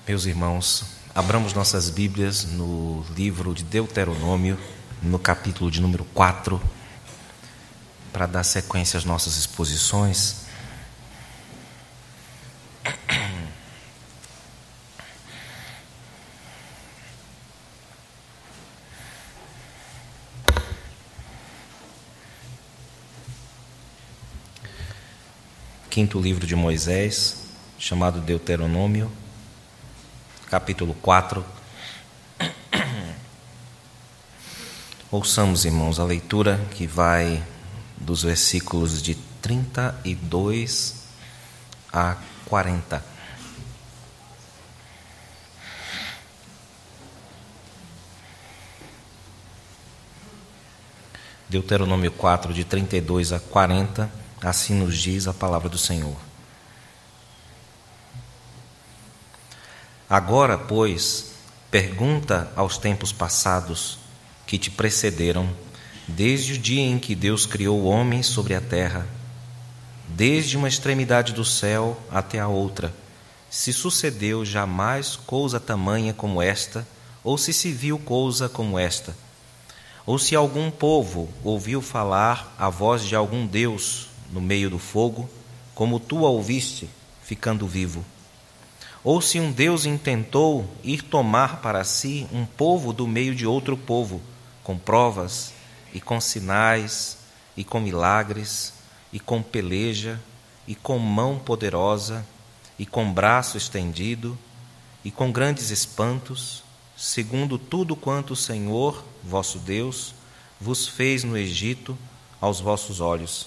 Meus irmãos, abramos nossas Bíblias no livro de Deuteronômio, no capítulo de número 4, para dar sequência às nossas exposições. Quinto livro de Moisés, chamado Deuteronômio, capítulo 4. Ouçamos, irmãos, a leitura que vai dos versículos de 32 a 40. Deuteronômio 4, de 32 a 40, assim nos diz a palavra do Senhor. Agora, pois, pergunta aos tempos passados que te precederam, desde o dia em que Deus criou o homem sobre a terra, desde uma extremidade do céu até a outra, se sucedeu jamais coisa tamanha como esta, ou se viu coisa como esta, ou se algum povo ouviu falar a voz de algum Deus no meio do fogo, como tu a ouviste, ficando vivo. Ou se um Deus intentou ir tomar para si um povo do meio de outro povo, com provas, e com sinais, e com milagres, e com peleja, e com mão poderosa, e com braço estendido, e com grandes espantos, segundo tudo quanto o Senhor, vosso Deus, vos fez no Egito aos vossos olhos.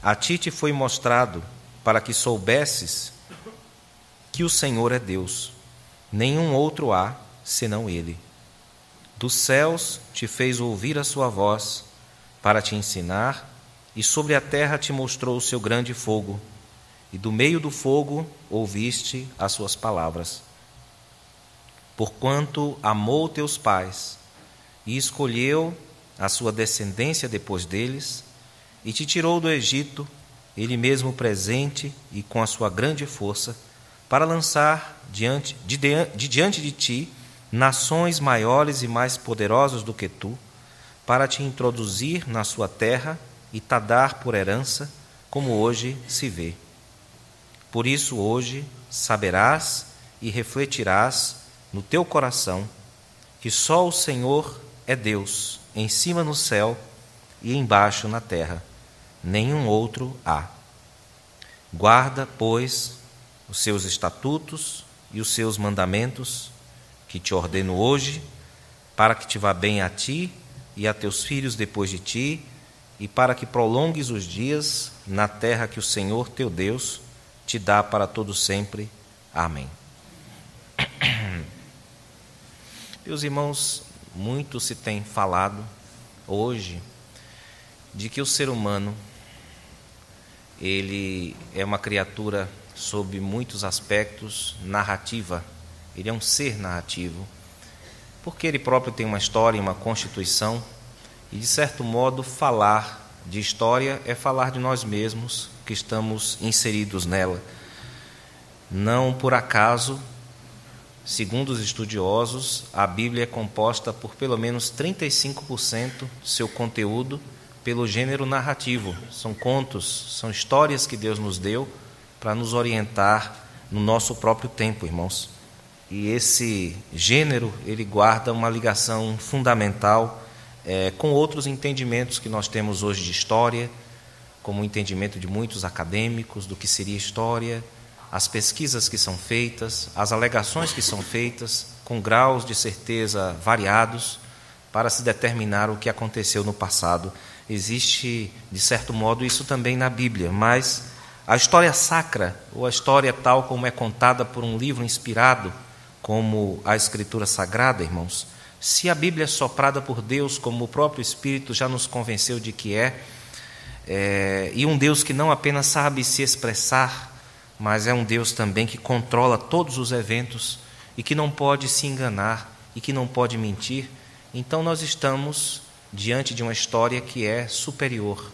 A ti te foi mostrado para que soubesses que o Senhor é Deus, nenhum outro há senão Ele. Dos céus te fez ouvir a sua voz para te ensinar, e sobre a terra te mostrou o seu grande fogo, e do meio do fogo ouviste as suas palavras. Porquanto amou teus pais e escolheu a sua descendência depois deles, e te tirou do Egito, ele mesmo presente e com a sua grande força, para lançar diante de ti nações maiores e mais poderosas do que tu, para te introduzir na sua terra e te dar por herança, como hoje se vê. Por isso hoje saberás e refletirás no teu coração que só o Senhor é Deus, em cima no céu e embaixo na terra, nenhum outro há. Guarda, pois, os seus estatutos e os seus mandamentos, que te ordeno hoje, para que te vá bem a ti e a teus filhos depois de ti, e para que prolongues os dias na terra que o Senhor teu Deus te dá para todo sempre. Amém. Meus irmãos, muito se tem falado hoje de que o ser humano, ele é uma criatura sob muitos aspectos narrativa. Ele é um ser narrativo, porque ele próprio tem uma história, uma constituição, e de certo modo falar de história é falar de nós mesmos que estamos inseridos nela. Não por acaso, segundo os estudiosos, a Bíblia é composta por pelo menos 35% do seu conteúdo pelo gênero narrativo. São contos, são histórias que Deus nos deu para nos orientar no nosso próprio tempo, irmãos. E esse gênero, ele guarda uma ligação fundamental com outros entendimentos que nós temos hoje de história, como o entendimento de muitos acadêmicos do que seria história, as pesquisas que são feitas, as alegações que são feitas, com graus de certeza variados, para se determinar o que aconteceu no passado. Existe, de certo modo, isso também na Bíblia, mas a história sacra, ou a história tal como é contada por um livro inspirado, como a Escritura Sagrada, irmãos, se a Bíblia é soprada por Deus, como o próprio Espírito já nos convenceu de que e um Deus que não apenas sabe se expressar, mas é um Deus também que controla todos os eventos e que não pode se enganar e que não pode mentir, então nós estamos diante de uma história que é superior,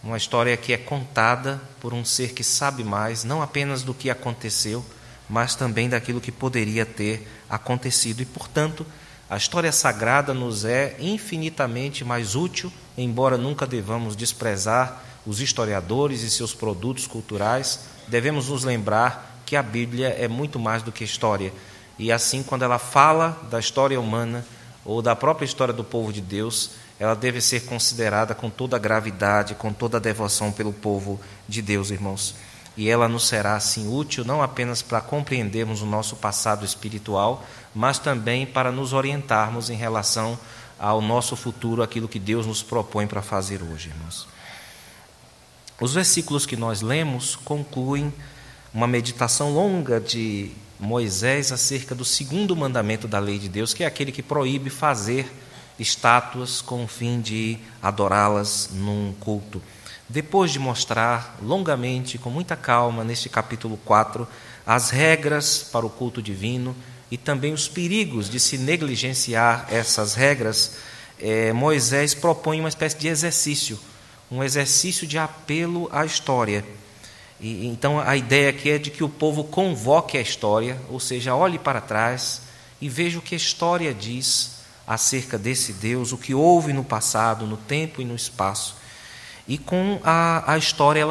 uma história que é contada por um ser que sabe mais, não apenas do que aconteceu, mas também daquilo que poderia ter acontecido. E, portanto, a história sagrada nos é infinitamente mais útil, embora nunca devamos desprezar os historiadores e seus produtos culturais. Devemos nos lembrar que a Bíblia é muito mais do que história. E assim, quando ela fala da história humana ou da própria história do povo de Deus, ela deve ser considerada com toda a gravidade, com toda a devoção pelo povo de Deus, irmãos. E ela nos será, assim, útil não apenas para compreendermos o nosso passado espiritual, mas também para nos orientarmos em relação ao nosso futuro, aquilo que Deus nos propõe para fazer hoje, irmãos. Os versículos que nós lemos concluem uma meditação longa de Moisés acerca do segundo mandamento da lei de Deus, que é aquele que proíbe fazer estátuas com o fim de adorá-las num culto. Depois de mostrar longamente, com muita calma, neste capítulo 4, as regras para o culto divino e também os perigos de se negligenciar essas regras, Moisés propõe uma espécie de exercício, um exercício de apelo à história. Então a ideia aqui é de que o povo convoque a história, ou seja, olhe para trás e veja o que a história diz acerca desse Deus, o que houve no passado, no tempo e no espaço. E com a história,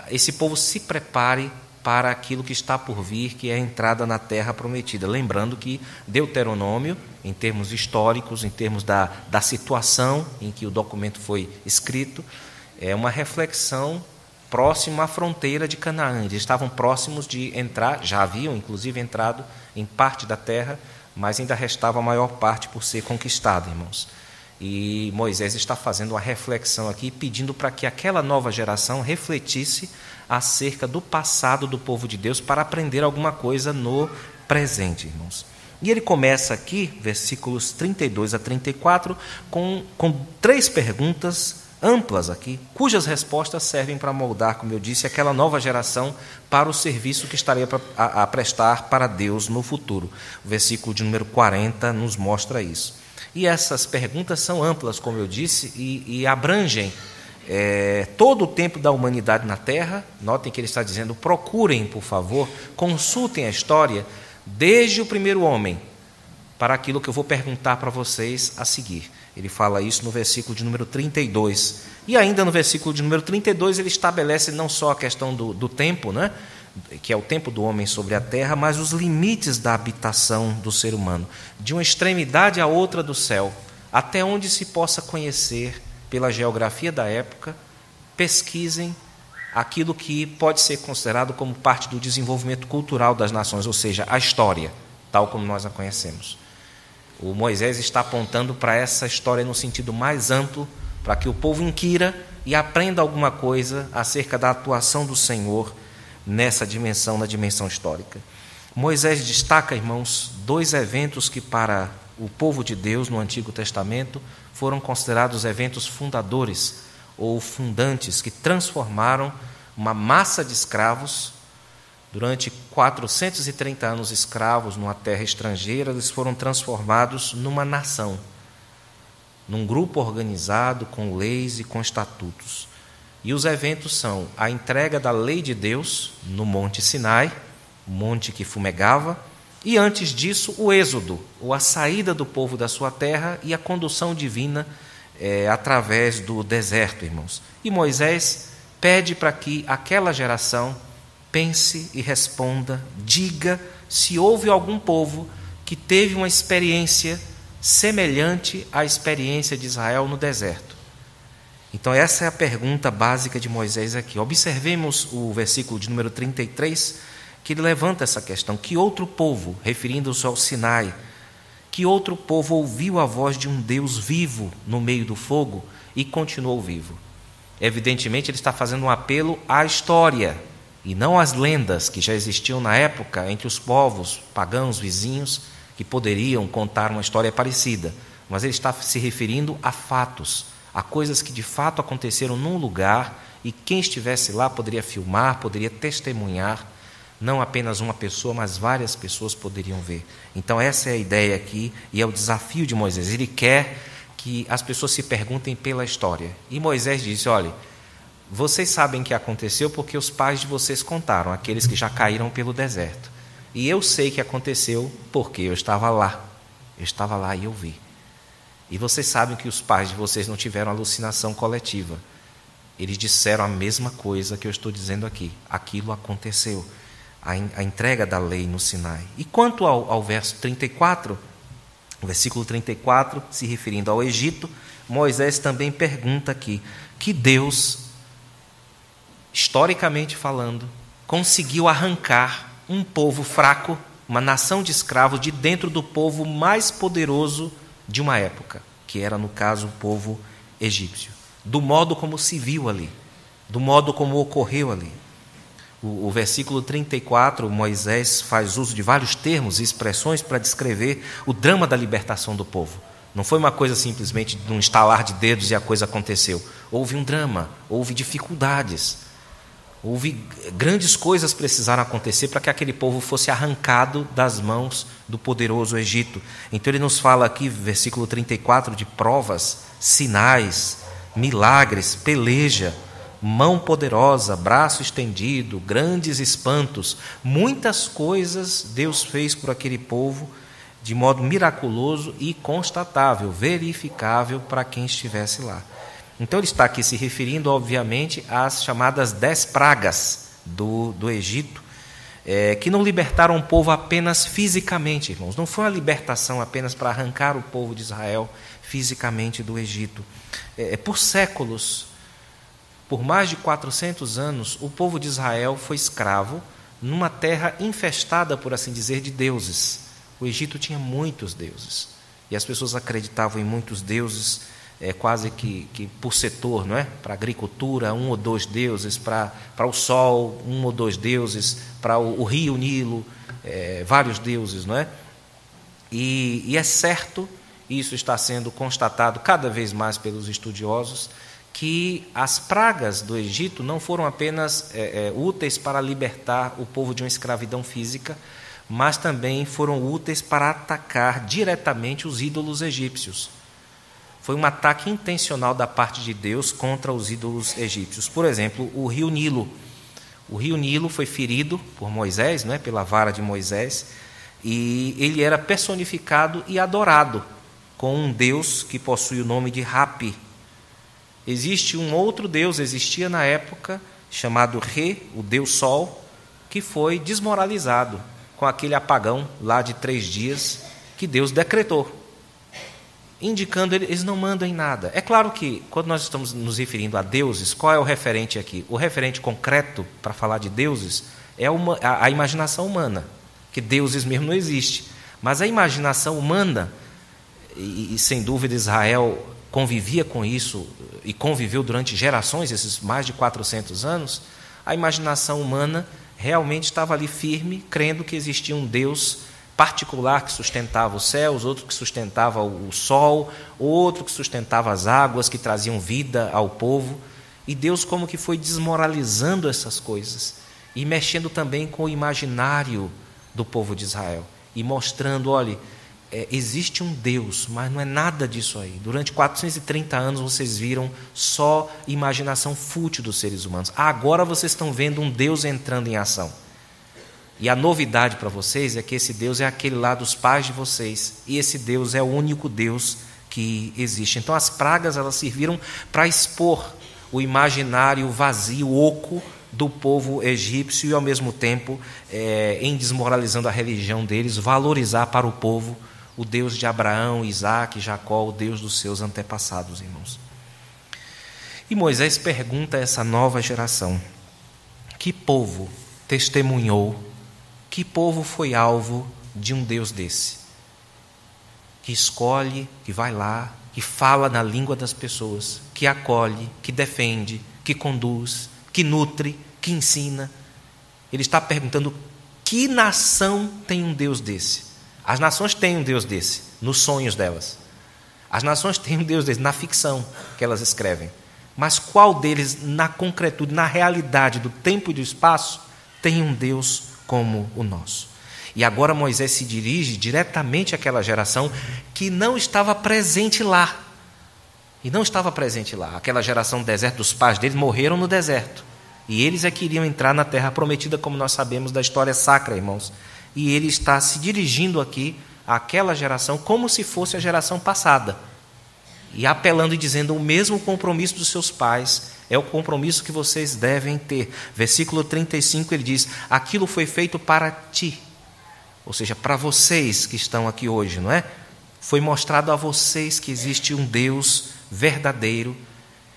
esse povo se prepare para aquilo que está por vir, que é a entrada na terra prometida. Lembrando que Deuteronômio, em termos históricos, em termos da situação em que o documento foi escrito, é uma reflexão próxima à fronteira de Canaã. Eles estavam próximos de entrar, já haviam inclusive entrado em parte da terra, mas ainda restava a maior parte por ser conquistada, irmãos. E Moisés está fazendo uma reflexão aqui, pedindo para que aquela nova geração refletisse acerca do passado do povo de Deus para aprender alguma coisa no presente, irmãos. E ele começa aqui, versículos 32 a 34, com 3 perguntas amplas aqui, cujas respostas servem para moldar, como eu disse, aquela nova geração para o serviço que estaria a prestar para Deus no futuro. O versículo de número 40 nos mostra isso. E essas perguntas são amplas, como eu disse, e abrangem todo o tempo da humanidade na Terra. Notem que ele está dizendo, procurem, por favor, consultem a história desde o primeiro homem, para aquilo que eu vou perguntar para vocês a seguir. Ele fala isso no versículo de número 32. E ainda no versículo de número 32, ele estabelece não só a questão do tempo, né, que é o tempo do homem sobre a terra, mas os limites da habitação do ser humano, de uma extremidade à outra do céu, até onde se possa conhecer pela geografia da época. Pesquisem aquilo que pode ser considerado como parte do desenvolvimento cultural das nações, ou seja, a história, tal como nós a conhecemos. O Moisés está apontando para essa história no sentido mais amplo, para que o povo inquira e aprenda alguma coisa acerca da atuação do Senhor nessa dimensão, na dimensão histórica. Moisés destaca, irmãos, 2 eventos que para o povo de Deus no Antigo Testamento foram considerados eventos fundadores ou fundantes, que transformaram uma massa de escravos. Durante 430 anos escravos numa terra estrangeira, eles foram transformados numa nação, num grupo organizado com leis e com estatutos. E os eventos são a entrega da lei de Deus no Monte Sinai, monte que fumegava, e antes disso o êxodo, ou a saída do povo da sua terra e a condução divina através do deserto, irmãos. E Moisés pede para que aquela geração pense e responda, diga se houve algum povo que teve uma experiência semelhante à experiência de Israel no deserto. Então essa é a pergunta básica de Moisés aqui. Observemos o versículo de número 33, que ele levanta essa questão. Que outro povo, referindo-se ao Sinai, que outro povo ouviu a voz de um Deus vivo no meio do fogo e continuou vivo? Evidentemente ele está fazendo um apelo à história, e não às lendas que já existiam na época entre os povos pagãos vizinhos, que poderiam contar uma história parecida. Mas ele está se referindo a fatos, a coisas que de fato aconteceram num lugar, e quem estivesse lá poderia filmar, poderia testemunhar. Não apenas uma pessoa, mas várias pessoas poderiam ver. Então essa é a ideia aqui, e é o desafio de Moisés. Ele quer que as pessoas se perguntem pela história. E Moisés disse, olha, vocês sabem o que aconteceu porque os pais de vocês contaram, aqueles que já caíram pelo deserto. E eu sei que aconteceu porque eu estava lá. Eu estava lá e eu vi. E vocês sabem que os pais de vocês não tiveram alucinação coletiva. Eles disseram a mesma coisa que eu estou dizendo aqui. Aquilo aconteceu. A entrega da lei no Sinai. E quanto ao verso 34, o versículo 34, se referindo ao Egito, Moisés também pergunta aqui que Deus, historicamente falando, conseguiu arrancar um povo fraco, uma nação de escravos, de dentro do povo mais poderoso de uma época, que era, no caso, o povo egípcio. Do modo como se viu ali, do modo como ocorreu ali. O versículo 34, Moisés faz uso de vários termos e expressões para descrever o drama da libertação do povo. Não foi uma coisa simplesmente de um estalar de dedos e a coisa aconteceu. Houve um drama, houve dificuldades, houve grandes coisas precisaram acontecer para que aquele povo fosse arrancado das mãos do poderoso Egito. Então ele nos fala aqui, versículo 34, de provas, sinais, milagres, peleja, mão poderosa, braço estendido, grandes espantos. Muitas coisas Deus fez por aquele povo de modo miraculoso e constatável, verificável para quem estivesse lá. Então ele está aqui se referindo, obviamente, às chamadas 10 pragas do Egito, que não libertaram o povo apenas fisicamente, irmãos. Não foi uma libertação apenas para arrancar o povo de Israel fisicamente do Egito. Por séculos, por mais de 400 anos, o povo de Israel foi escravo numa terra infestada, por assim dizer, de deuses. O Egito tinha muitos deuses, e as pessoas acreditavam em muitos deuses, quase que por setor, não é? Para a agricultura, 1 ou 2 deuses, para o sol, 1 ou 2 deuses, para o rio Nilo, vários deuses, não é? E é certo, isso está sendo constatado cada vez mais pelos estudiosos, que as pragas do Egito não foram apenas úteis para libertar o povo de uma escravidão física, mas também foram úteis para atacar diretamente os ídolos egípcios. Foi um ataque intencional da parte de Deus contra os ídolos egípcios. Por exemplo, o rio Nilo. O rio Nilo foi ferido por Moisés, não é? Pela vara de Moisés, e ele era personificado e adorado com um deus que possui o nome de Hapi. Existe um outro deus, existia na época, chamado Re, o deus Sol, que foi desmoralizado com aquele apagão lá de 3 dias que Deus decretou, indicando eles não mandam em nada. É claro que, quando nós estamos nos referindo a deuses, qual é o referente aqui? O referente concreto para falar de deuses é a imaginação humana, que deuses mesmo não existe. Mas a imaginação humana, e sem dúvida Israel convivia com isso, e conviveu durante gerações, esses mais de 400 anos, a imaginação humana realmente estava ali firme, crendo que existia um Deus particular que sustentava os céus, outro que sustentava o sol, outro que sustentava as águas, que traziam vida ao povo. E Deus como que foi desmoralizando essas coisas e mexendo também com o imaginário do povo de Israel e mostrando, olha, existe um Deus, mas não é nada disso aí. Durante 430 anos vocês viram só imaginação fútil dos seres humanos. Agora vocês estão vendo um Deus entrando em ação. E a novidade para vocês é que esse Deus é aquele lá dos pais de vocês. E esse Deus é o único Deus que existe. Então as pragas, elas serviram para expor o imaginário vazio, oco do povo egípcio e, ao mesmo tempo, em desmoralizando a religião deles, valorizar para o povo o Deus de Abraão, Isaque, Jacó, o Deus dos seus antepassados, irmãos. E Moisés pergunta a essa nova geração: que povo testemunhou, que povo foi alvo de um Deus desse? Que escolhe, que vai lá, que fala na língua das pessoas, que acolhe, que defende, que conduz, que nutre, que ensina. Ele está perguntando: que nação tem um Deus desse? As nações têm um Deus desse, nos sonhos delas. As nações têm um Deus desse, na ficção que elas escrevem. Mas qual deles, na concretude, na realidade do tempo e do espaço, tem um Deus como o nosso? E agora Moisés se dirige diretamente àquela geração que não estava presente lá. E não estava presente lá. Aquela geração do deserto, dos pais deles morreram no deserto. E eles é que iriam entrar na terra prometida, como nós sabemos da história sacra, irmãos. e ele está se dirigindo aqui àquela geração como se fosse a geração passada, e apelando e dizendo: o mesmo compromisso dos seus pais é o compromisso que vocês devem ter. Versículo 35 ele diz: aquilo foi feito para ti, ou seja, para vocês que estão aqui hoje, não é? Foi mostrado a vocês que existe um Deus verdadeiro,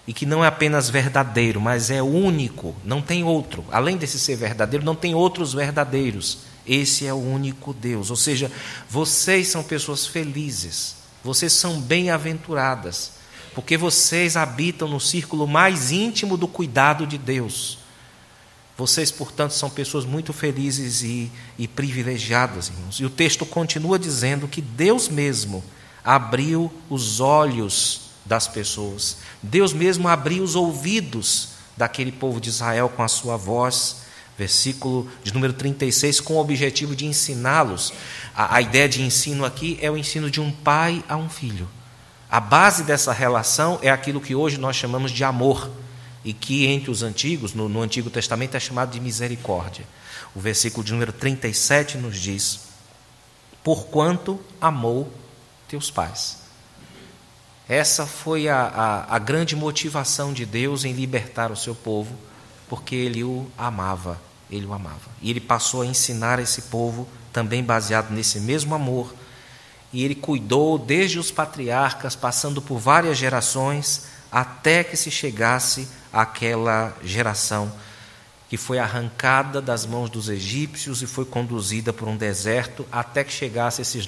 e que não é apenas verdadeiro, mas é único, não tem outro. Além desse ser verdadeiro, não tem outros verdadeiros. Esse é o único Deus. Ou seja, vocês são pessoas felizes, vocês são bem-aventuradas, porque vocês habitam no círculo mais íntimo do cuidado de Deus. Vocês, portanto, são pessoas muito felizes e privilegiadas, irmãos. E o texto continua dizendo que Deus mesmo abriu os olhos das pessoas. Deus mesmo abriu os ouvidos daquele povo de Israel com a sua voz. Versículo de número 36, com o objetivo de ensiná-los. A ideia de ensino aqui é o ensino de um pai a um filho. A base dessa relação é aquilo que hoje nós chamamos de amor, e que entre os antigos, no Antigo Testamento, é chamado de misericórdia. O versículo de número 37 nos diz: porquanto amou teus pais. Essa foi a grande motivação de Deus em libertar o seu povo, porque Ele o amava, Ele o amava. E Ele passou a ensinar esse povo, também baseado nesse mesmo amor, e Ele cuidou desde os patriarcas, passando por várias gerações, até que se chegasse àquela geração que foi arrancada das mãos dos egípcios e foi conduzida por um deserto, até que chegasse essas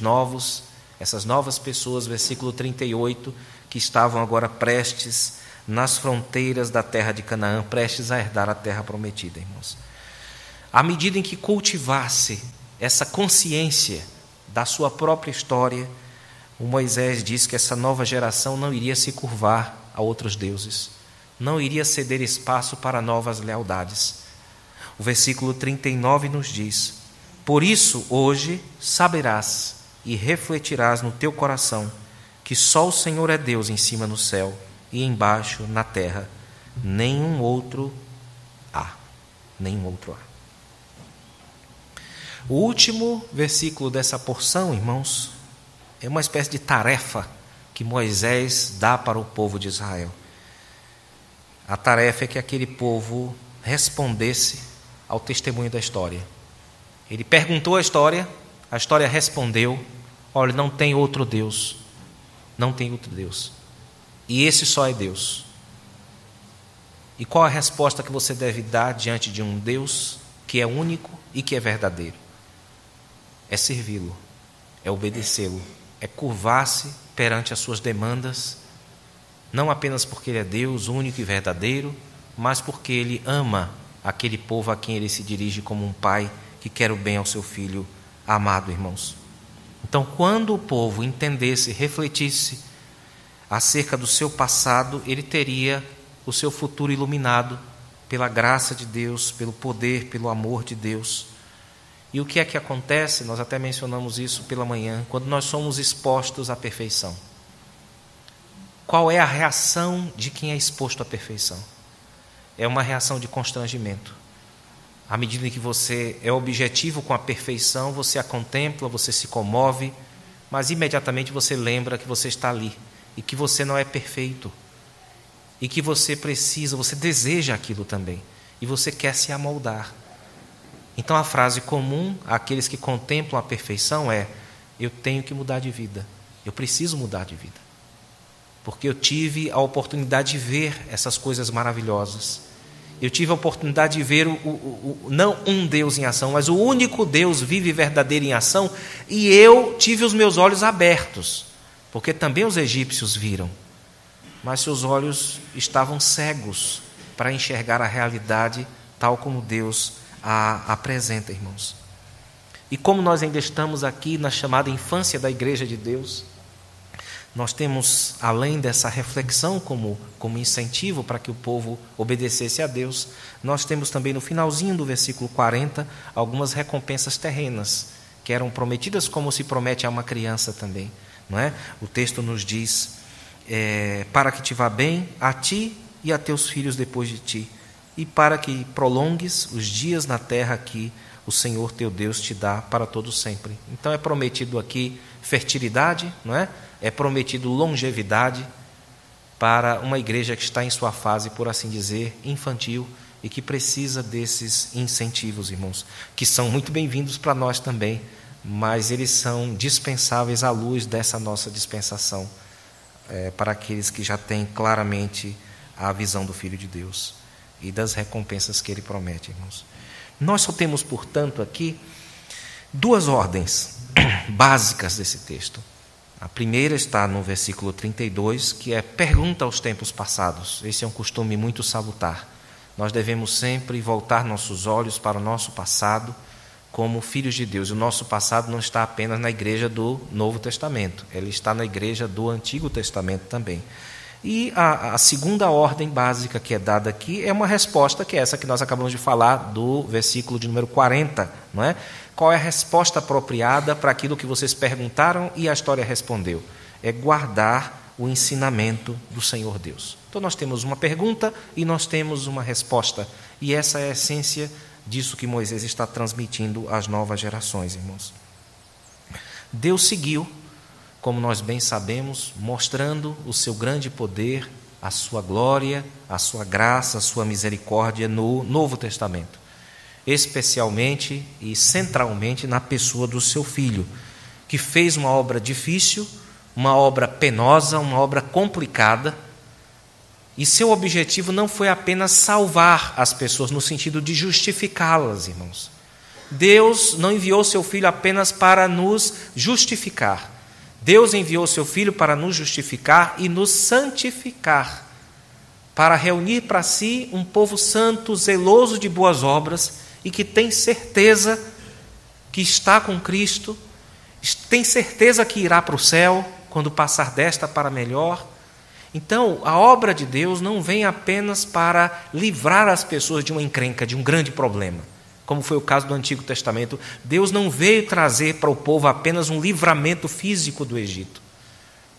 novas pessoas, versículo 38, que estavam agora prestes nas fronteiras da terra de Canaã, prestes a herdar a terra prometida, irmãos. À medida em que cultivasse essa consciência da sua própria história, o Moisés disse que essa nova geração não iria se curvar a outros deuses, não iria ceder espaço para novas lealdades. O versículo 39 nos diz: por isso hoje saberás e refletirás no teu coração que só o Senhor é Deus em cima no céu e embaixo na terra, nenhum outro há. Nenhum outro há. O último versículo dessa porção, irmãos, é uma espécie de tarefa que Moisés dá para o povo de Israel. A tarefa é que aquele povo respondesse ao testemunho da história. Ele perguntou a história respondeu: olha, não tem outro Deus, não tem outro Deus, e esse só é Deus. E qual a resposta que você deve dar diante de um Deus que é único e que é verdadeiro? É servi-lo, é obedecê-lo, é curvar-se perante as suas demandas, não apenas porque Ele é Deus único e verdadeiro, mas porque Ele ama aquele povo a quem Ele se dirige como um pai que quer o bem ao seu filho amado, irmãos. Então, quando o povo entendesse, refletisse acerca do seu passado, ele teria o seu futuro iluminado pela graça de Deus, pelo poder, pelo amor de Deus. E o que é que acontece? Nós até mencionamos isso pela manhã, quando nós somos expostos à perfeição. Qual é a reação de quem é exposto à perfeição? É uma reação de constrangimento. À medida em que você é objetivo com a perfeição, você a contempla, você se comove, mas imediatamente você lembra que você está ali e que você não é perfeito e que você precisa, você deseja aquilo também e você quer se amoldar. Então a frase comum àqueles que contemplam a perfeição é: eu tenho que mudar de vida, eu preciso mudar de vida, porque eu tive a oportunidade de ver essas coisas maravilhosas. Eu tive a oportunidade de ver não um Deus em ação, mas o único Deus vivo e verdadeiro em ação, e eu tive os meus olhos abertos, porque também os egípcios viram, mas seus olhos estavam cegos para enxergar a realidade tal como Deus a apresenta, irmãos. E como nós ainda estamos aqui na chamada infância da Igreja de Deus, nós temos, além dessa reflexão como incentivo para que o povo obedecesse a Deus, nós temos também no finalzinho do versículo 40 algumas recompensas terrenas que eram prometidas como se promete a uma criança também, não é? O texto nos diz: para que te vá bem a ti e a teus filhos depois de ti, e para que prolongues os dias na terra que o Senhor teu Deus te dá para todo sempre. Então é prometido aqui fertilidade, não é? É prometido longevidade para uma igreja que está em sua fase, por assim dizer, infantil e que precisa desses incentivos, irmãos, que são muito bem-vindos para nós também, mas eles são dispensáveis à luz dessa nossa dispensação, para aqueles que já têm claramente a visão do Filho de Deus e das recompensas que ele promete, irmãos. Nós só temos, portanto, aqui duas ordens básicas desse texto. A primeira está no versículo 32, que é pergunta aos tempos passados. Esse é um costume muito salutar. Nós devemos sempre voltar nossos olhos para o nosso passado como filhos de Deus. O nosso passado não está apenas na igreja do Novo Testamento, ele está na igreja do Antigo Testamento também. E a segunda ordem básica que é dada aqui é uma resposta que é essa que nós acabamos de falar do versículo de número 40, não é? Qual é a resposta apropriada para aquilo que vocês perguntaram e a história respondeu? É guardar o ensinamento do Senhor Deus. Então nós temos uma pergunta e nós temos uma resposta. E essa é a essência disso que Moisés está transmitindo às novas gerações, irmãos. Deus seguiu, como nós bem sabemos, mostrando o seu grande poder, a sua glória, a sua graça, a sua misericórdia no Novo Testamento, especialmente e centralmente na pessoa do seu Filho, que fez uma obra difícil, uma obra penosa, uma obra complicada, e seu objetivo não foi apenas salvar as pessoas no sentido de justificá-las, irmãos. Deus não enviou seu Filho apenas para nos justificar. Deus enviou seu Filho para nos justificar e nos santificar, para reunir para si um povo santo, zeloso de boas obras e que tem certeza que está com Cristo, tem certeza que irá para o céu quando passar desta para melhor. Então, a obra de Deus não vem apenas para livrar as pessoas de uma encrenca, de um grande problema, como foi o caso do Antigo Testamento. Deus não veio trazer para o povo apenas um livramento físico do Egito.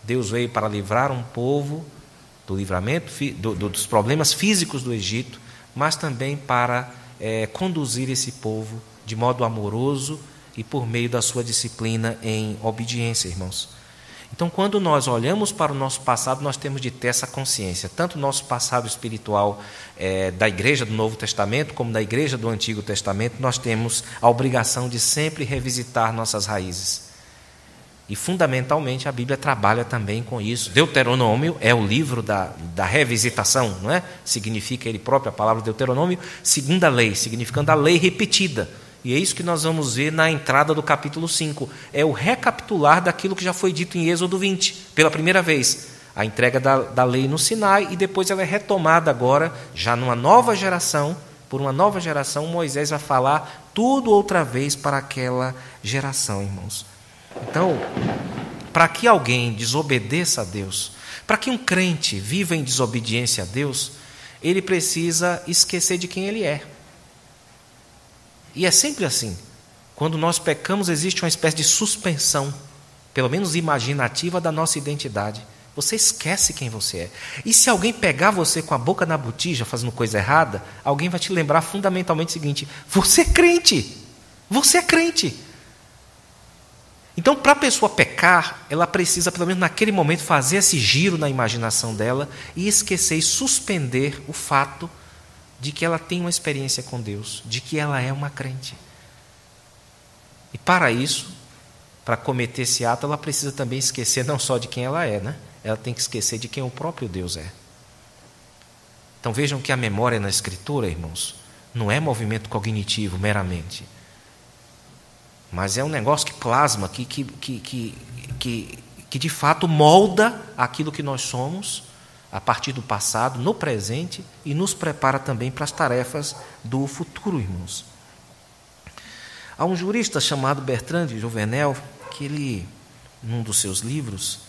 Deus veio para livrar um povo do livramento dos problemas físicos do Egito, mas também para conduzir esse povo de modo amoroso e por meio da sua disciplina em obediência, irmãos. Então, quando nós olhamos para o nosso passado, nós temos de ter essa consciência, tanto o nosso passado espiritual da igreja do Novo Testamento, como da igreja do Antigo Testamento, nós temos a obrigação de sempre revisitar nossas raízes. E, fundamentalmente, a Bíblia trabalha também com isso. Deuteronômio é o livro da revisitação, não é? Significa ele próprio, a palavra Deuteronômio, segunda lei, significando a lei repetida. E é isso que nós vamos ver na entrada do capítulo 5. É o recapitular daquilo que já foi dito em Êxodo 20, pela primeira vez. A entrega da lei no Sinai, e depois ela é retomada agora, já numa nova geração. Por uma nova geração, Moisés vai falar tudo outra vez para aquela geração, irmãos. Então, para que alguém desobedeça a Deus, para que um crente viva em desobediência a Deus, ele precisa esquecer de quem ele é. E é sempre assim. Quando nós pecamos, existe uma espécie de suspensão, pelo menos imaginativa, da nossa identidade. Você esquece quem você é. E se alguém pegar você com a boca na botija, fazendo coisa errada, alguém vai te lembrar fundamentalmente o seguinte: você é crente. Você é crente. Então, para a pessoa pecar, ela precisa, pelo menos naquele momento, fazer esse giro na imaginação dela e esquecer e suspender o fato de que ela tem uma experiência com Deus, de que ela é uma crente. E para isso, para cometer esse ato, ela precisa também esquecer não só de quem ela é, né? Ela tem que esquecer de quem o próprio Deus é. Então vejam que a memória na Escritura, irmãos, não é movimento cognitivo meramente, mas é um negócio que plasma, que de fato molda aquilo que nós somos, a partir do passado, no presente, e nos prepara também para as tarefas do futuro, irmãos. Há um jurista chamado Bertrand de Jouvenel, que ele, num dos seus livros,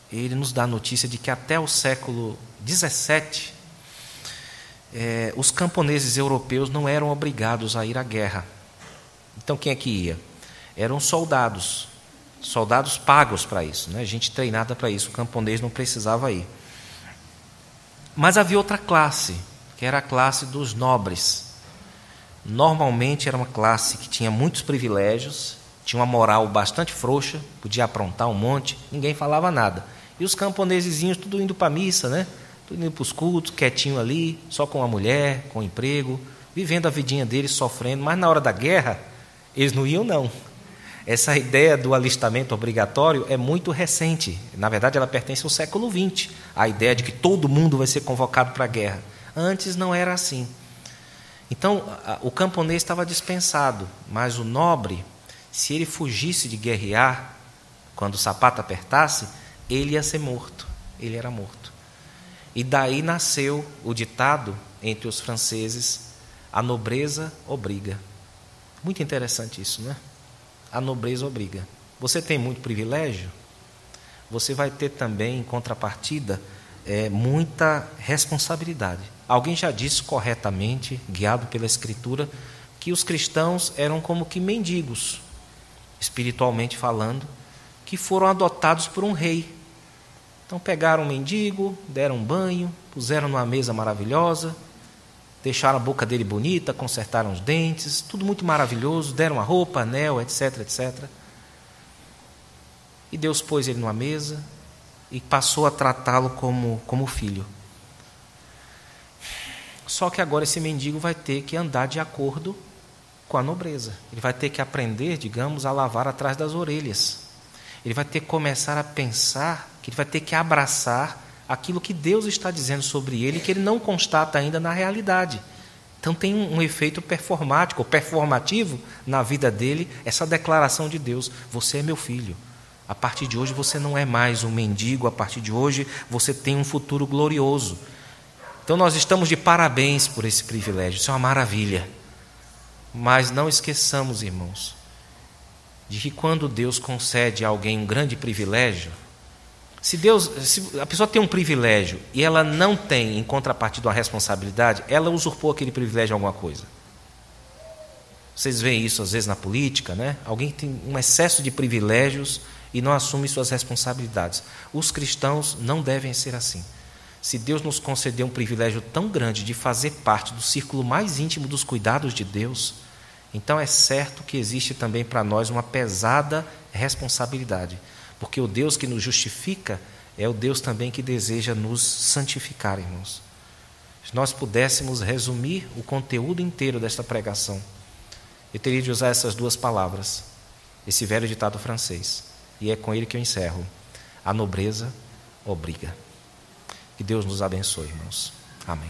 ele nos dá a notícia de que até o século XVII, os camponeses europeus não eram obrigados a ir à guerra. Então quem é que ia? Eram soldados pagos para isso, né? Gente treinada para isso. O camponês não precisava ir. Mas havia outra classe, que era a classe dos nobres. normalmente era uma classe que tinha muitos privilégios, tinha uma moral bastante frouxa, podia aprontar um monte, ninguém falava nada. E os camponesezinhos tudo indo para a missa, né? Tudo indo para os cultos, quietinho ali, só com a mulher, com o emprego, vivendo a vidinha deles, sofrendo. Mas na hora da guerra, eles não iam, não. Essa ideia do alistamento obrigatório é muito recente. Na verdade, ela pertence ao século XX. A ideia de que todo mundo vai ser convocado para a guerra. Antes não era assim. Então, o camponês estava dispensado, mas o nobre, se ele fugisse de guerrear, quando o sapato apertasse, ele ia ser morto. Ele era morto. E daí nasceu o ditado entre os franceses: a nobreza obriga. Muito interessante isso, né? A nobreza obriga. Você tem muito privilégio, você vai ter também, em contrapartida, muita responsabilidade. Alguém já disse corretamente, guiado pela Escritura, que os cristãos eram como que mendigos, espiritualmente falando, que foram adotados por um rei. Então pegaram um mendigo, deram um banho, puseram numa mesa maravilhosa, deixaram a boca dele bonita, consertaram os dentes, tudo muito maravilhoso, deram a roupa, anel, etc, etc. E Deus pôs ele numa mesa e passou a tratá-lo como filho. Só que agora esse mendigo vai ter que andar de acordo com a nobreza. Ele vai ter que aprender, digamos, a lavar atrás das orelhas. Ele vai ter que começar a pensar que ele vai ter que abraçar aquilo que Deus está dizendo sobre ele, que ele não constata ainda na realidade. Então tem um efeito performático, performativo na vida dele, essa declaração de Deus: você é meu filho. A partir de hoje você não é mais um mendigo, a partir de hoje você tem um futuro glorioso. Então nós estamos de parabéns por esse privilégio, isso é uma maravilha. Mas não esqueçamos, irmãos, de que quando Deus concede a alguém um grande privilégio, se a pessoa tem um privilégio e ela não tem, em contrapartida, uma responsabilidade, ela usurpou aquele privilégio em alguma coisa. Vocês veem isso às vezes na política, né? Alguém tem um excesso de privilégios e não assume suas responsabilidades. Os cristãos não devem ser assim. Se Deus nos concedeu um privilégio tão grande de fazer parte do círculo mais íntimo dos cuidados de Deus, então é certo que existe também para nós uma pesada responsabilidade. Porque o Deus que nos justifica é o Deus também que deseja nos santificar, irmãos. Se nós pudéssemos resumir o conteúdo inteiro desta pregação, eu teria de usar essas duas palavras, esse velho ditado francês, e é com ele que eu encerro: a nobreza obriga. Que Deus nos abençoe, irmãos. Amém.